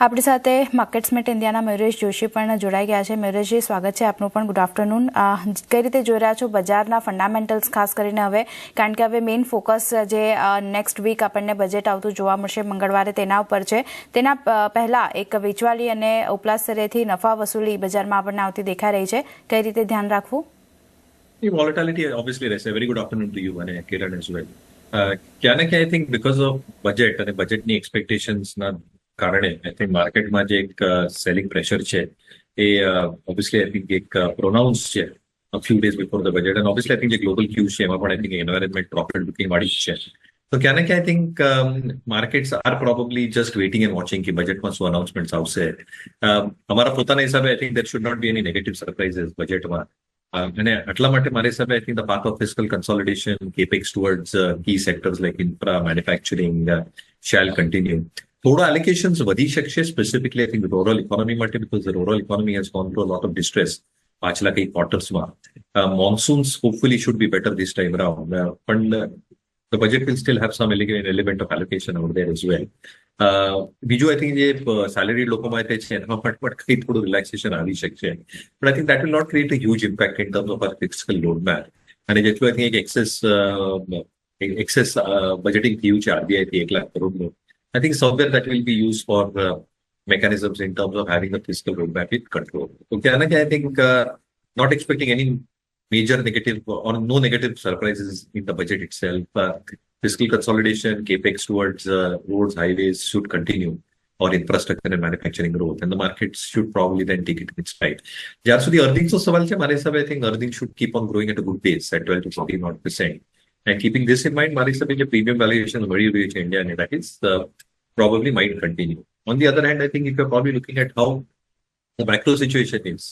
આપણી સાથે માર્કેટ્સમેટ ઇન્ડિયાના મયુરેશ જોશી પણ જોડાઈ ગયા છે. મયુરેશજી, સ્વાગત છે આપનું પણ. Good afternoon. કઈ રીતે જોઈ રહ્યા છો બજારના ફંડામેન્ટલ્સ, ખાસ કરીને હવે, કારણ કે હવે મેઇન ફોકસ જે નેક્સ્ટ વીક આપણને બજેટ આવતું જોવા મળશે મંગળવારે, તેના ઉપર છે. તેના પહેલા એક વેચવાલી અને ઉપલા સ્તરેથી નફા વસૂલી બજારમાં આપણને આવતી દેખાઈ રહી છે. કઈ રીતે ધ્યાન રાખવું? Volatility obviously રહેશે. Very good afternoon to you અને કિરણ as well. ક્યાં ને ક્યાં I think because of budget અને બજેટની એક્સપેક્ટેશન્સના કારણે I think માર્કેટમાં જે એક સેલિંગ પ્રેશર છે એ obviously I think એક પ્રોનાઉન્સ છે a few days before the budget, and obviously I think જે ગ્લોબલ ક્યુઝ છે એમાં પણ I think environment profit booking વાળી છે. તો ક્યાં ને ક્યાં I think markets are probably just waiting and watching કે બજેટમાં શું અનાઉન્સમેન્ટ આવશે. અમારા પોતાના હિસાબે I think there should not be any negative surprises બજેટમાં. અને એટલા માટે મારા હિસાબે I think the path of fiscal consolidation, capex towards key sectors like infra, manufacturing shall continue. થોડા allocations વધી શકશે specifically I think rural economy માટે, because the rural economy has gone through a lot of distress પાછલા કઈ ક્વાર્ટર્સમાં. Monsoons hopefully should be better this time around. પણ the budget will still have some element of allocation over there as well. બીજું I think જે salary લોકો માટે છે એના પણ કંઈ થોડું રિલેક્સેશન આવી શકશે. But I think that will not create a huge impact in terms of our fiscal roadmap. અને જેટલું I think એક એક્સેસ બજેટિંગ થયું છે RBI થી 1 લાખ કરોડનું, I think somewhere that will be used for mechanisms in terms of having the fiscal roadmap in control. Okay, and I think not expecting any major negative or no negative surprises in the budget itself. Fiscal consolidation, capex towards roads, highways should continue, or infrastructure and manufacturing growth, and the markets should probably then take it in stride. જ્યાર સુધી earnings નો સવાલ છે, મારા હિસાબે I think earnings should keep on growing at a good pace at 12 to 14%. And keeping this in mind, મારા હિસાબે જે premium valuation મળી રહ્યું છે India, and that is probably might continue. On the other hand, I think if you're probably looking at how the macro situation is,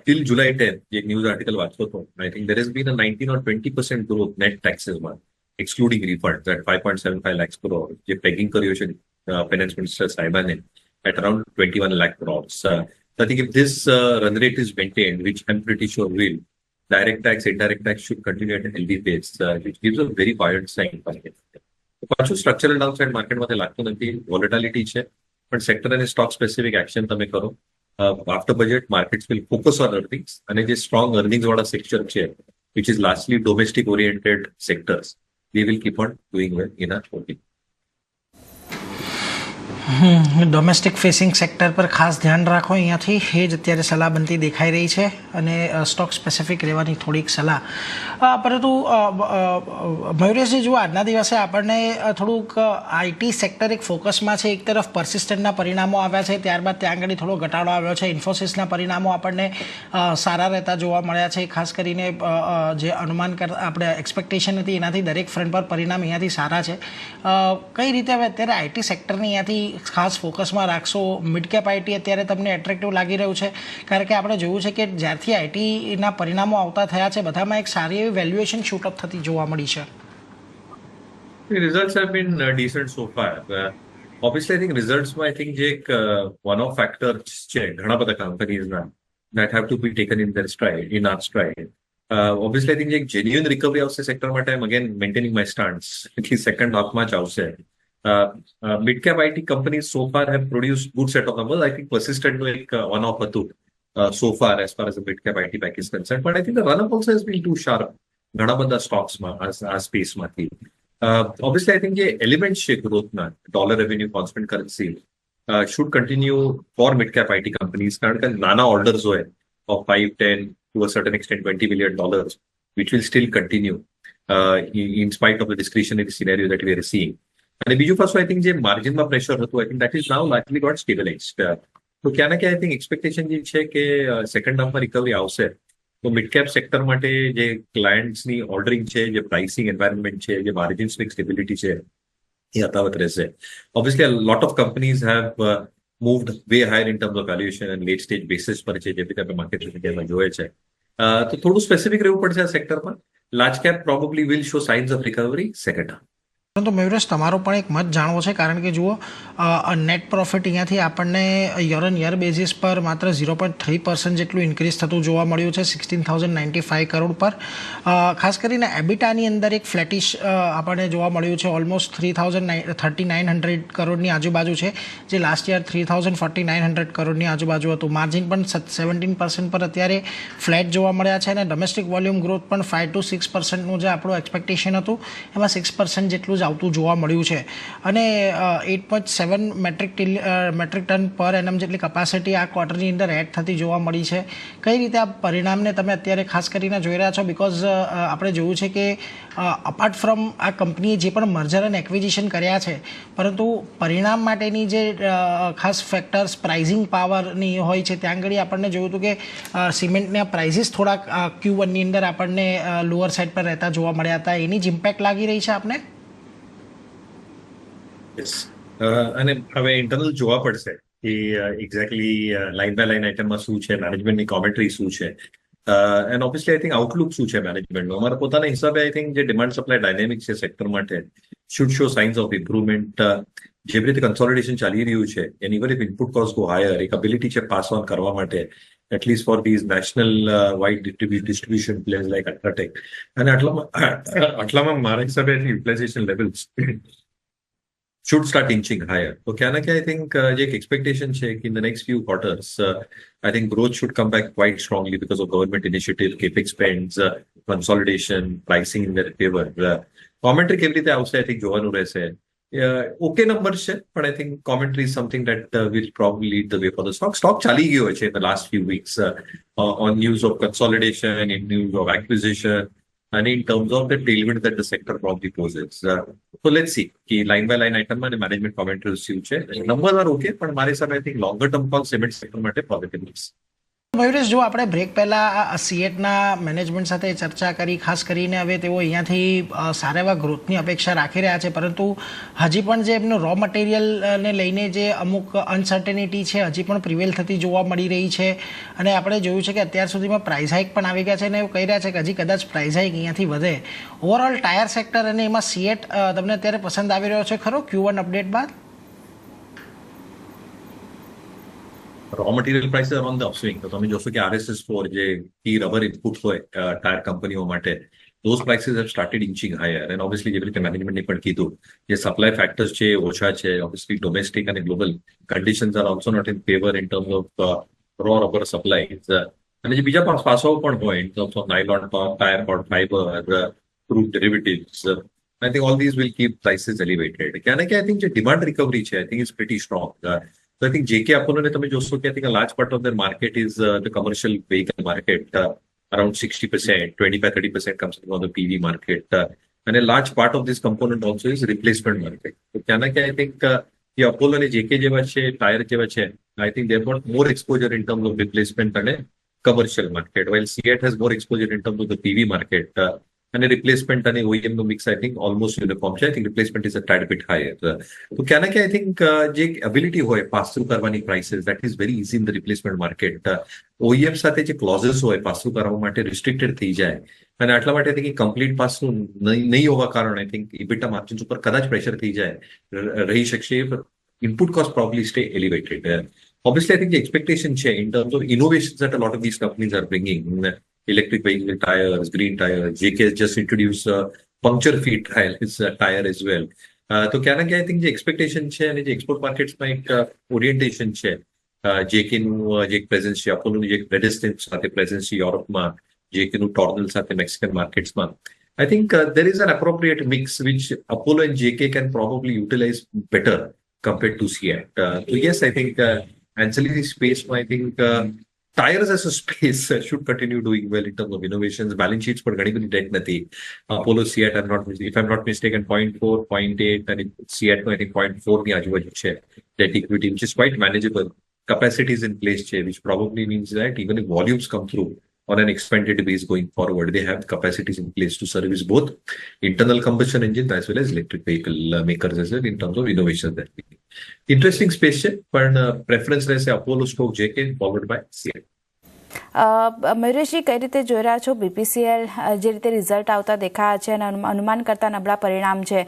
till July 10th, જે news article વાંચતો હતો, I think there has been a 19 or 20% growth net taxes માં, excluding refunds at 5.75 lakhs crore, જે pegging કર્યો છે finance minister સાહેબાને at around 21 lakh crores. So I think if this run rate is maintained, which I'm pretty sure will, direct tax, indirect tax should continue at a healthy pace, which gives a very buoyant sign. પાછું structural downside માર્કેટમાંથી લાગતું નથી. Volatility છે, પણ sector અને stock specific action તમે કરો. After budget markets will focus on earnings, અને જે સ્ટ્રોંગ અર્નિંગ્સ વાળા સેક્ટર છે, which is largely domestic oriented sectors, we will keep on doing well in our holding. Domestic facing sector પર ખાસ ધ્યાન રાખો અહીંયાથી, એ જ અત્યારે સલાહ બનતી દેખાઈ રહી છે, અને સ્ટોક સ્પેસિફિક રહેવાની થોડીક સલાહ. પરંતુ મયુરેશજી, જુઓ, આજના દિવસે આપણને થોડુંક આઈટી સેક્ટર એક ફોકસમાં છે. એક તરફ પરસિસ્ટન્ટના પરિણામો આવ્યા છે, ત્યારબાદ ત્યાં આગળ થોડો ઘટાડો આવ્યો છે. ઇન્ફોસિસના પરિણામો આપણને સારા રહેતા જોવા મળ્યા છે. ખાસ કરીને જે અનુમાન આપણે એક્સપેક્ટેશન હતી એનાથી દરેક ફ્રન્ટ પર પરિણામ અહીંયાથી સારા છે. કઈ રીતે હવે અત્યારે આઈટી સેક્ટરની અહીંયાથી ખાસ ફોકસમાં રાખશો? મિડ કેપ આઈટી અત્યારે તમને એટ્રેક્ટિવ લાગી રહ્યું છે? કારણ કે આપણે જોયું છે કે જ્યારથી આઈટીના પરિણામો આવતા થયા છે, બધામાં એક સારી એવી વેલ્યુએશન શૂટઅપ થતી જોવા મળી છે. The results have been decent so far. Obviously, I think resultsમાં I think જે એક one of factors છે ઘણા બધા કંપનીઝના, that have to be taken in their stride, in our stride. Obviously, I think જે એક genuine recovery આવશે sector માટે, I'm again maintaining my stance, કે સેકન્ડ હાફમાં જ આવશે. Mid-cap IT companies so far have produced good set of numbers. I think persistent no ek one-off હતું so far as far as the mid-cap IT pack is concerned. But I think the run-up also has been too sharp. ઘણા બધા સ્ટોક્સમાં આ સ્પેસમાંથી. Obviously, I think જે element છે ગ્રોથના, dollar revenue, constant currency, should continue for mid-cap IT companies, કારણ કે નાના ઓર્ડર્સ હોય of 5, 10, to a certain extent $20 million, which will still continue in spite of the discretionary scenario that we are seeing. અને બીજું પાછું I think જે માર્જિનમાં pressure હતું, I think that is now largely got stabilized. તો ક્યાં ને ક્યાં I think expectation જે છે કે સેકન્ડ હાફમાં રિકવરી આવશે, તો મિડ કેપ સેક્ટર માટે જે ક્લાયન્ટ્સની ઓર્ડરિંગ છે, જે પ્રાઇસિંગ એન્વાયરમેન્ટ છે, જે માર્જિન્સની સ્ટેબિલિટી છે, એ યથાવત રહેશે. Obviously lot of companies have moved way higher in terms of valuation અને લેટ સ્ટેજ બેસિસ પર છે, જે બી તમે માર્કેટ ઇન્ડિયામાં જોઈએ છે. તો થોડું સ્પેસિફિક રહેવું પડશે આ સેક્ટરમાં. Large cap probably will show signs of recovery second half. પરંતુ મયુરેશ તમારો પણ એક મત જાણવો છે, કારણ કે જુઓ નેટ પ્રોફિટ અહીંયાથી આપણને યર ઓન યર બેઝિસ પર માત્ર 0.3% જેટલું ઇન્ક્રીઝ થતું જોવા મળ્યું છે 16,095 કરોડ પર. ખાસ કરીને એબિટાની અંદર એક ફ્લેટિશ આપણને જોવા મળ્યું છે, ઓલમોસ્ટ 3,900 કરોડની આજુબાજુ છે, જે લાસ્ટ યર 3,4900 કરોડની આજુબાજુ હતું. માર્જિન પણ 17% પર અત્યારે ફ્લેટ જોવા મળ્યા છે, અને ડોમેસ્ટિક વોલ્યુમ ગ્રોથ પણ 5 to 6%નું જે આપણું એક્સપેક્ટેશન હતું એમાં 6% જેટલું જ આવતું જોવા મળ્યું છે. અને 8.7 મેટ્રિક ટન પર એનમ જેટલી કેપેસિટી આ ક્વાર્ટરની અંદર એડ થતી જોવા મળી છે. કઈ રીતે આ પરિણામને તમે અત્યારે ખાસ કરીને જોઈ રહ્યા છો? બિકોઝ આપણે જોયું છે કે અપાર્ટ ફ્રોમ આ કંપનીએ જે પણ મર્જર અને એક્વિઝિશન કર્યા છે, પરંતુ પરિણામ માટેની જે ખાસ ફેક્ટર્સ પ્રાઇઝિંગ પાવરની હોય છે, ત્યાં આગળ આપણને જોયું હતું કે સિમેન્ટના પ્રાઇઝીસ થોડાક Q1ની અંદર આપણને લોઅર સાઇડ પર રહેતા જોવા મળ્યા હતા. એની જ ઇમ્પેક્ટ લાગી રહી છે આપને? અને હવે ઇન્ટરનલ જોવા પડશે કે એક્ઝેક્ટલી લાઇન બાય લાઇન આઇટમમાં શું છે, મેનેજમેન્ટની કોમેન્ટ્રી શું છે, and obviously I think outlook શું છે મેનેજમેન્ટનું. અમારા પોતાના હિસાબે આઈ થિંક જે ડિમાન્ડ સપ્લાય ડાયનેમિક છે સેક્ટર માટે should show signs of improvement. જે રીતે કન્સોલિડેશન ચાલી રહ્યું છે એની even if input cost go higher, એક એબિલિટી છે પાસ ઓન કરવા માટે, at least for these national wide distribution players like UltraTech. અને આટલામાં મારા હિસાબે utilisation levels should start inching higher. So क्या I think एक expectation है कि in the next few quarters, I think growth should come back quite strongly because of government initiative, capex spends, consolidation, pricing in their favor. Commentary કેવી રીતે આવશે I think જોવાનું રહેશે. Okay numbers છે, but I think commentary is something that will probably lead the way for the stock. Stock ચાલી ગયો છે in the last few weeks on news of consolidation, in news of acquisition, and in terms of the tailwind that the sector probably poses. So let's see कि line by line item में management commentary શું છે. Numbers are okay, પણ મારી હિસાબે I think longer term call cement sector માટે positive news. મયુરેશ, જો આપણે બ્રેક પહેલાં સીએટના મેનેજમેન્ટ સાથે ચર્ચા કરી, ખાસ કરીને હવે તેઓ અહીંયાથી સારા એવા ગ્રોથની અપેક્ષા રાખી રહ્યા છે, પરંતુ હજી પણ જે એમનું રો મટીરિયલને લઈને જે અમુક અનસર્ટેનિટી છે હજી પણ પ્રિવેલ થતી જોવા મળી રહી છે. અને આપણે જોયું છે કે અત્યાર સુધીમાં પ્રાઇસ હાઇક પણ આવી ગયા છે, અને એવું કહી રહ્યા છે કે હજી કદાચ પ્રાઇસ હાઇક અહીંયાથી વધે. ઓવરઓલ ટાયર સેક્ટર અને એમાં સીએટ તમને અત્યારે પસંદ આવી રહ્યો છે ખરો Q1 અપડેટ બાદ? Raw material prices are on the upswing. તો તમે જોશો કે RSS4 જે કી રબર ઇનપુટ હોય ટાયર કંપનીઓ માટે, those prices have started inching higher. And obviously જેવી રીતે મેનેજમેન્ટે પણ કીધું, જે સપ્લાય ફેક્ટર્સ છે ઓછા છે. Obviously domestic અને global conditions are also not in favor in terms of raw rubber supplies. અને જે બીજા પાસાઓ પણ હોય in terms of nylon, tire cord fiber, crude derivatives. I think all these will keep prices elevated. I think the demand recovery છે I think is pretty strong. So I think JK Apollo ne તમે જોશો કે I think a large part of their market is the commercial vehicle market. Around 60%, 25-30% comes from the PV market. And a large part of this component also is replacement market. So I think the Apollo and JK જેવા છે, tire જેવા છે, I think they've got more exposure in terms of replacement and commercial market, while CEAT has more exposure in terms of the PV market. And a replacement and OEM no mix, I think almost uniform. I think replacement is a tad bit higher. So I think the ability hoy pass through karwani prices, that is very easy in the replacement market. OEM સાથે જે clauses હોય pass through કરવા માટે restricted થઈ જાય, અને આટલા માટે I think complete pass through નહીં હોવા કારણે I think EBITDA margins ઉપર કદાચ pressure થઈ જાય રહી શકશે, but input cost probably stay elevated. Obviously I think the expectation છે in terms of innovations that a lot of these companies are bringing. Electric vehicle tires, green tires. JK has just introduced puncture-free tire as well. So I think the expectation છે અને જે export markets માં એક orientation છે. JK નું જે presence છે, Apollo નું જે Redestin સાથે presence છે યુરોપમાં, JK નું Tornel સાથે Mexican markets માં. I think there is an appropriate mix which Apollo and JK can probably utilize better compared to CEAT. So yes, I think ancillary space, I think tires as a space should continue doing well in terms of innovations. Balance sheets for ઘણી બધી debt નથી. Apollo CEAT, if I'm not mistaken, 0.4, 0.8, and CEAT I think 0.4 ની આજુબાજુ છે debt equity, which is quite manageable. Capacities in place છે, which probably means that even if volumes come through on an expanded base going forward, they have capacities in place to service both internal combustion engines as well as electric vehicle makers as well in terms of innovation that we need. Interesting space છે, પણ preference રહેશે Apollo stroke JK followed by CEAT. મયુરેશજી, કઈ રીતે જોઈ રહ્યા છો BPCL જે રીતે રિઝલ્ટ આવતા દેખાયા છે અને અનુમાન કરતા નબળા પરિણામ છે,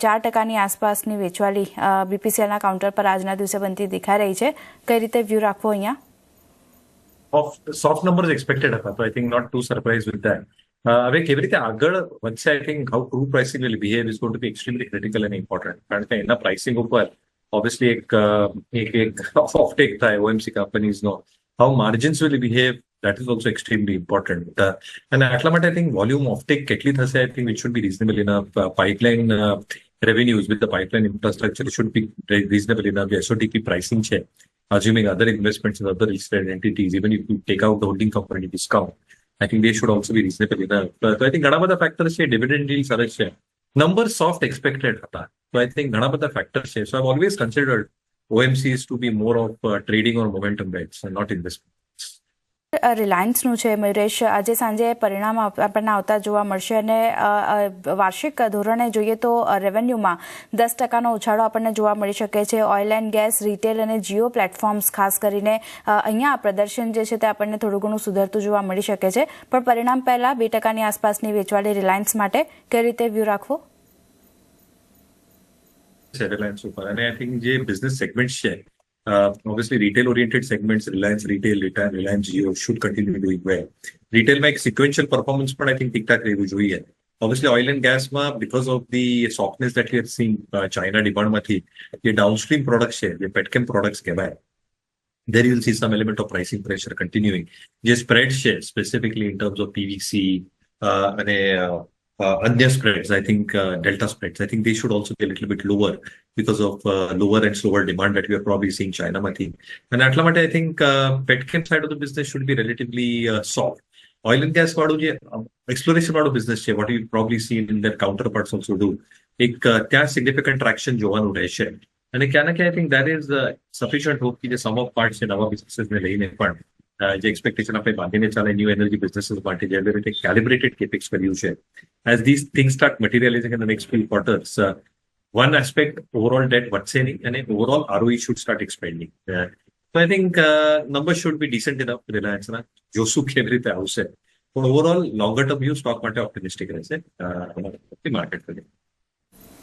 4% આસપાસની વેચવાલી BPCLના કાઉન્ટર પર આજના દિવસે બનતી દેખાઈ રહી છે, કઈ રીતે વ્યૂ રાખવો અહીંયા? સોફ્ટ નંબર્સ એક્સપેક્ટેડ હતા, તો I think not to surprise with that. હવે કેવી રીતે આગળ વધશે, I think how crude pricing will behave is going to be extremely critical and important. કારણ કે એના પ્રાઇસિંગ ઉપર ઓબ્વિયસલી એક ઓફટેક થાય OMC કંપનીઝનો. How margins will behave, that is also extremely important. અને આટલા માટે આઈ થિંક વોલ્યુમ ઓફટેક કેટલી થશે, I think it should be reasonable enough. Pipeline revenues with the pipeline infrastructure should be reasonable enough. The SOTP pricing છે, assuming other investments in other listed entities, even if you take out the holding company discount, I think they should also be reasonable enough. So I think ઘણા બધા factors છે, dividend yield સરસ છે, numbers soft expected હતા, so I think ઘણા બધા factors છે. So I've always considered OMCs to be more of trading or momentum bets and not investment. રિલાયન્સનું છે મયુરેશ, આજે સાંજે પરિણામ આપણને આવતા જોવા મળશે અને વાર્ષિક ધોરણે જોઈએ તો રેવન્યુમાં 10%નો ઉછાળો આપણને જોવા મળી શકે છે. ઓઇલ એન્ડ ગેસ, રિટેલ અને જીઓ પ્લેટફોર્મ્સ ખાસ કરીને અહીંયા પ્રદર્શન જે છે તે આપણને થોડું ઘણું સુધરતું જોવા મળી શકે છે, પણ પરિણામ પહેલા 2%ની આસપાસની વેચવાલી રિલાયન્સ માટે કઈ રીતે વ્યૂ રાખવો છે રિલાયન્સ ઉપર? અને આઈ થિંક જે બિઝનેસ સેગમેન્ટ્સ છે, obviously retail oriented segments, Reliance Retail, Reliance Jio should continue doing well. Retail માં એક sequential performance પણ I think ઠીકઠાક રહેવું જોઈએ. Obviously oil and gas માં because of the softness that we are seeing China demand માંથી, જે downstream products છે, જે petchem products કહેવાય, there you will see some element of pricing pressure continuing. જે spreads છે, specifically in terms of PVC અને અન્ય spreads, I think delta spreads, I think they should also be a little bit lower because of lower and slower demand that we are probably seeing China માંથી. And atla માટે I think petchem side of the business should be relatively soft. Oil and gas વાળું જે exploration વાળું business છે, what you probably see in their counterparts also do, એક ત્યાં significant traction જોવાનું રહેશે. અને ક્યાં ના ક્યાં I think there is sufficient hope કે જે sum of parts છે નવા businesses ને લઈને પણ જે એક્સપેક્ટેશન આપણે બાંધીને ચાલે ન્યૂ એનર્જી બિઝનેસીસ માટે, જે રીતે કેલિબ્રેટેડ કેપેક્સ કર્યું છે, as these things start materializing in the next few quarters, one aspect overall debt વધશે નહીં અને overall ROE should start expanding. So I think numbers should be decent enough. Reliance ના જોશું કેવી રીતે આવશે, પણ overall longer term view stock માટે ઓપ્ટિમિસ્ટિક રહેશે માર્કેટ માટે.